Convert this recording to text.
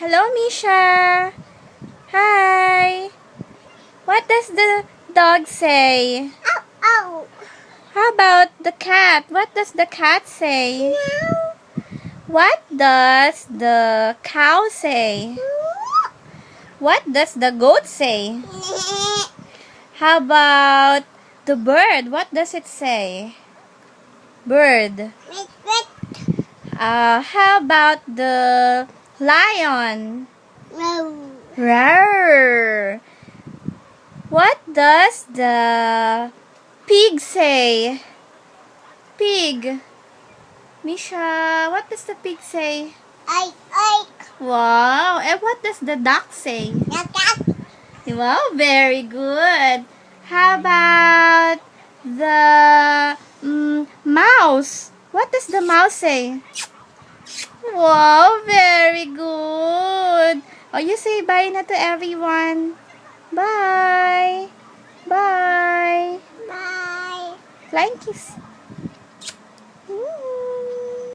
Hello, Mischa. Hi. What does the dog say? Ow, ow. How about the cat? What does the cat say? Meow. What does the cow say? What does the goat say? How about the bird? What does it say? Bird. Wait, wait. How about the lion? No. Rawr. What does the pig say? Pig. Mischa, what does the pig say? I, I. Wow. And what does the duck say? Cat. Wow, very good. How about the mouse? What does the mouse say? Wow, very good. Oh, you say bye na to everyone. Bye. Bye. Bye. Flying kiss.